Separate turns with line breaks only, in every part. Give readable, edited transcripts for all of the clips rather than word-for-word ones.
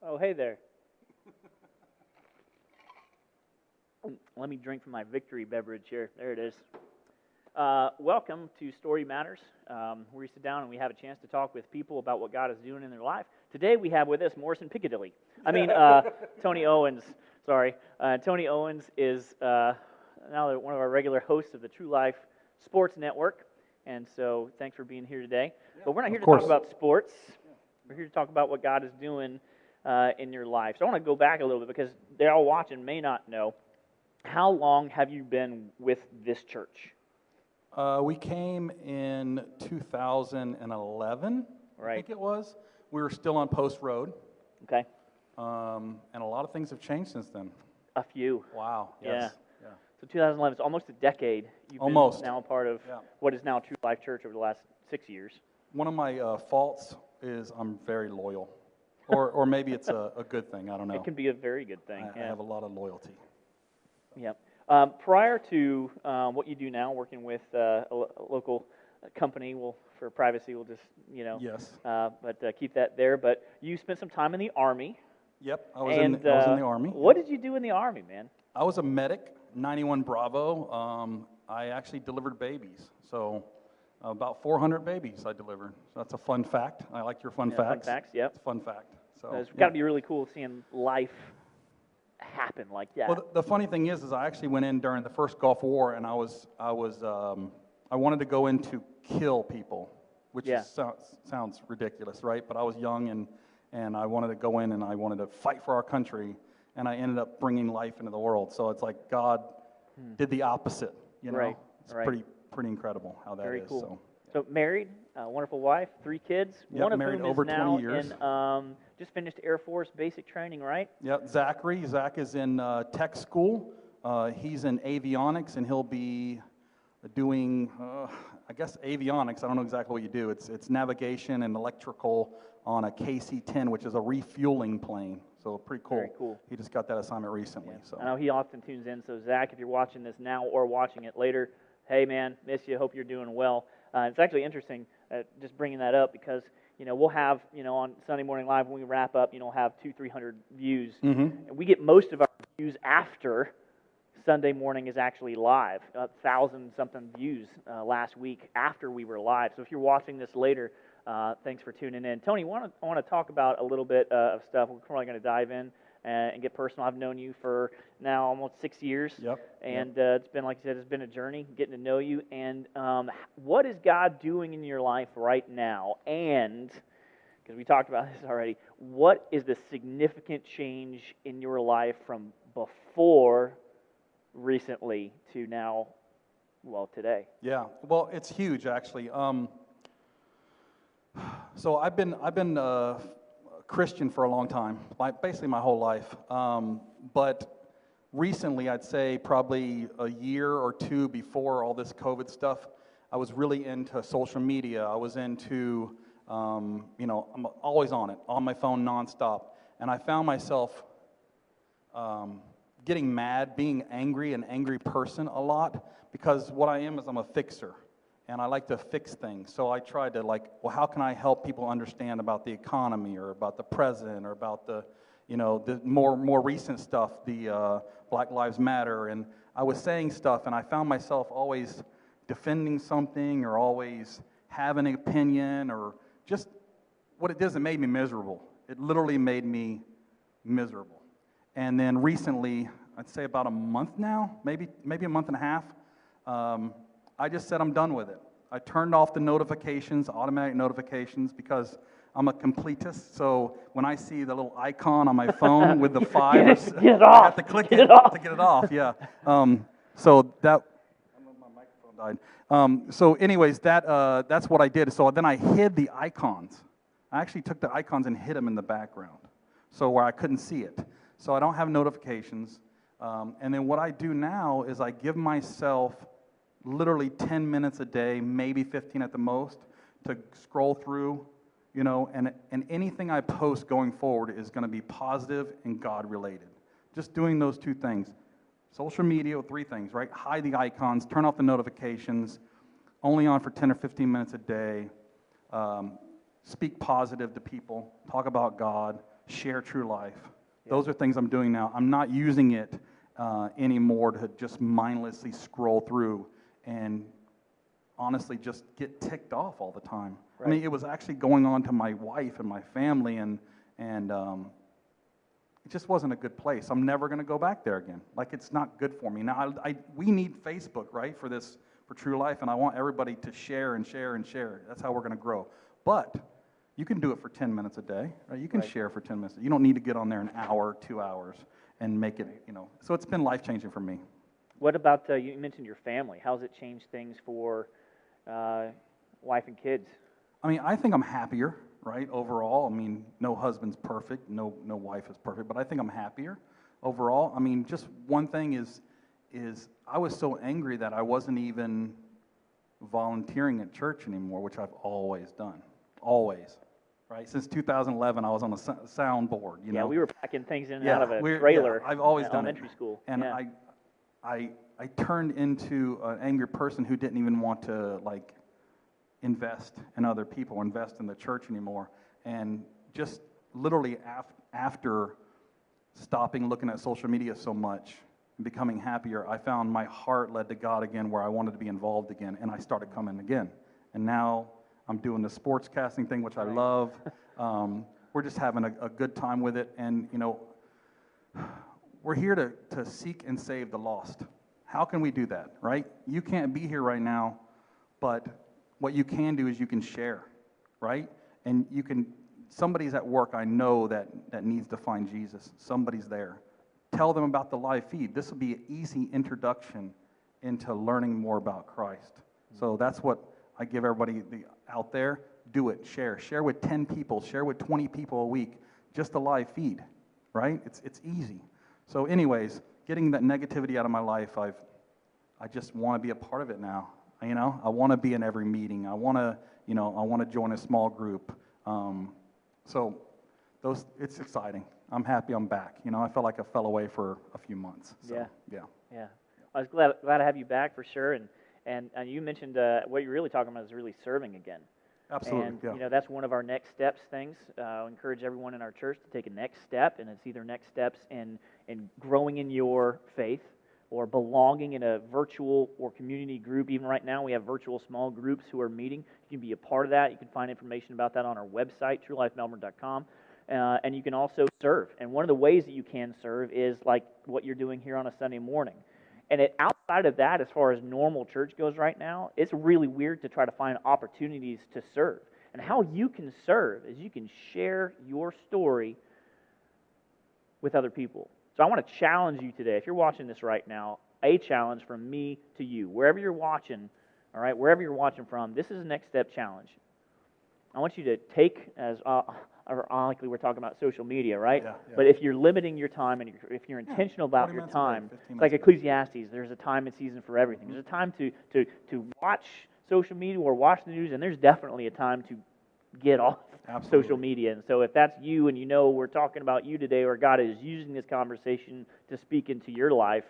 Oh, hey there. Let me drink from my victory beverage here. There it is. Welcome to Story Matters, where we sit down and we have a chance to talk with people about what God is doing in their life. Today we have with us Morrison Piccadilly. Tony Owens. Sorry. Tony Owens is now one of our regular hosts of the True Life Sports Network. And so thanks for being here today. But we're not here to talk about sports. We're here to talk about what God is doing in your life. So I want to go back a little bit because they're all watching may not know. How long have you been with this church?
We came in 2011,
right.
I think it was. We were still on Post Road.
Okay.
And a lot of things have changed since then.
A few.
Wow. Yes.
Yeah. So 2011, it's almost a decade. You've been now a part of what is now True Life Church over the last 6 years. One
of my faults is I'm very loyal. Or maybe it's a good thing. I don't know.
It can be a very good thing.
I have a lot of loyalty.
Yeah. Prior to what you do now, working with a local company, for privacy, we'll just,
Yes.
But keep that there. But you spent some time in the Army.
Yep, I was in the Army.
What did you do in the Army, man?
I was a medic, 91 Bravo. I actually delivered babies. So about 400 babies I delivered. So that's a fun fact. I like your fun facts.
Fun facts, yep.
It's a fun fact. So
it's got to be really cool seeing life happen like that.
Well, the funny thing is I actually went in during the first Gulf War, and I wanted to go in to kill people, which sounds ridiculous, right? But I was young, and I wanted to go in, and I wanted to fight for our country, and I ended up bringing life into the world. So it's like God did the opposite,
Right.
It's pretty incredible how that
Very
is.
Cool. So married, wonderful wife, 3 kids.
Yep,
one of
married
whom
over
is now
20 years.
just finished Air Force basic training, right?
Yep, Zachary. Zach is in tech school. He's in avionics, and he'll be doing, I guess, avionics. I don't know exactly what you do. It's navigation and electrical on a KC-10, which is a refueling plane. So pretty cool.
Very cool.
He just got that assignment recently.
Yeah.
So
I know he often tunes in. So Zach, if you're watching this now or watching it later, hey man, miss you. Hope you're doing well. It's actually interesting just bringing that up because we'll have on Sunday Morning Live when we wrap up, have 200-300 views, and we get most of our views after Sunday morning is actually live. 1,000-something views last week after we were live. So if you're watching this later, thanks for tuning in. Tony, I want to talk about a little bit of stuff. We're probably going to dive in and get personal. I've known you for now almost 6 years.
Yep.
And it's been, like you said, it's been a journey getting to know you. And what is God doing in your life right now? And, because we talked about this already, what is the significant change in your life from before recently to now, today?
Yeah. Well, it's huge, actually. So I've been Christian for a long time, basically my whole life. But recently, I'd say probably a year or two before all this COVID stuff, I was really into social media. I was into, I'm always on it, on my phone nonstop. And I found myself getting mad, being angry, an angry person a lot, because what I am is I'm a fixer. And I like to fix things. So I tried to how can I help people understand about the economy or about the president or about the more recent stuff, the Black Lives Matter. And I was saying stuff, and I found myself always defending something or always having an opinion, or just what it does, it made me miserable. It literally made me miserable. And then recently, I'd say about a month now, maybe a month and a half, I just said I'm done with it. I turned off the notifications, automatic notifications, because I'm a completist. So when I see the little icon on my phone with the 5,
get it off.
I have to click it to get it off. Yeah. So that my microphone died. So anyways, that's what I did. So then I hid the icons. I actually took the icons and hid them in the background, so where I couldn't see it. So I don't have notifications. And then what I do now is I give myself literally 10 minutes a day, maybe 15 at the most, to scroll through, and anything I post going forward is going to be positive and God-related. Just doing those 2 things. Social media, 3 things, right? Hide the icons, turn off the notifications, only on for 10 or 15 minutes a day, speak positive to people, talk about God, share true life.
Yeah.
Those are things I'm doing now. I'm not using it anymore to just mindlessly scroll through and honestly just get ticked off all the time.
Right.
I mean, it was actually going on to my wife and my family, and it just wasn't a good place. I'm never going to go back there again. Like, it's not good for me. Now, we need Facebook, right, for True Life, and I want everybody to share and share and share. That's how we're going to grow. But you can do it for 10 minutes a day, right? You can share for 10 minutes. You don't need to get on there an hour, 2 hours, and make it, So it's been life-changing for me.
What about, you mentioned your family. How's it changed things for wife and kids?
I mean, I think I'm happier, right, overall. I mean, no husband's perfect, no wife is perfect, but I think I'm happier overall. I mean, just one thing is I was so angry that I wasn't even volunteering at church anymore, which I've always done, always, right? Since 2011, I was on the sound board,
Yeah, we were packing things in and out of a trailer.
I've always
in
done
elementary school.
And I turned into an angry person who didn't even want to, like, invest in other people, invest in the church anymore. And just literally after stopping looking at social media so much and becoming happier, I found my heart led to God again, where I wanted to be involved again, and I started coming again. And now I'm doing the sports casting thing, which I love. We're just having a good time with it, and we're here to seek and save the lost. How can we do that, right? You can't be here right now, but what you can do is you can share, right? And somebody's at work, I know, that needs to find Jesus. Somebody's there. Tell them about the live feed. This will be an easy introduction into learning more about Christ. So that's what I give everybody out there. Do it. Share. Share with 10 people. Share with 20 people a week. Just a live feed, right? It's easy. So anyways, getting that negativity out of my life, I just want to be a part of it now. I want to be in every meeting. I want to join a small group. So it's exciting. I'm happy I'm back. I felt like I fell away for a few months. So, yeah.
I was glad to have you back for sure. And you mentioned what you're really talking about is really serving again.
Absolutely.
And that's one of our next steps things. I encourage everyone in our church to take a next step, and it's either next steps in growing in your faith, or belonging in a virtual or community group. Even right now, we have virtual small groups who are meeting. You can be a part of that. You can find information about that on our website, truelifemelbourne.com. And you can also serve. And one of the ways that you can serve is like what you're doing here on a Sunday morning. And outside of that, as far as normal church goes right now, it's really weird to try to find opportunities to serve. And how you can serve is you can share your story with other people. So I want to challenge you today. If you're watching this right now, a challenge from me to you, wherever you're watching, all right, wherever you're watching from, this is a next step challenge. I want you to take, as ironically we're talking about social media, right?
Yeah.
But if you're limiting your time and if you're intentional about your time, it's like Ecclesiastes. There's a time and season for everything. There's a time to watch social media or watch the news, and there's definitely a time to get off social media. And so if that's you and we're talking about you today, or God is using this conversation to speak into your life,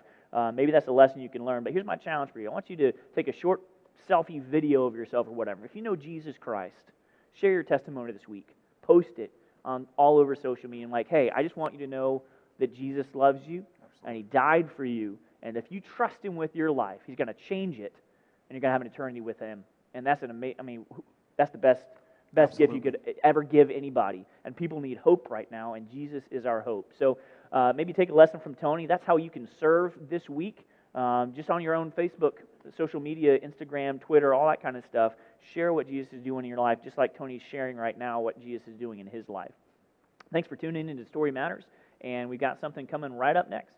maybe that's a lesson you can learn. But here's my challenge for you. I want you to take a short selfie video of yourself or whatever. If you know Jesus Christ, share your testimony this week. Post it all over social media. And like, hey, I just want you to know that Jesus loves you, and He died for you. And if you trust Him with your life, He's going to change it, and you're going to have an eternity with Him. And that's that's the best gift you could ever give anybody. And people need hope right now, and Jesus is our hope. So maybe take a lesson from Tony. That's how you can serve this week. Just on your own Facebook, social media, Instagram, Twitter, all that kind of stuff. Share what Jesus is doing in your life, just like Tony's sharing right now what Jesus is doing in his life. Thanks for tuning in to Story Matters, and we've got something coming right up next.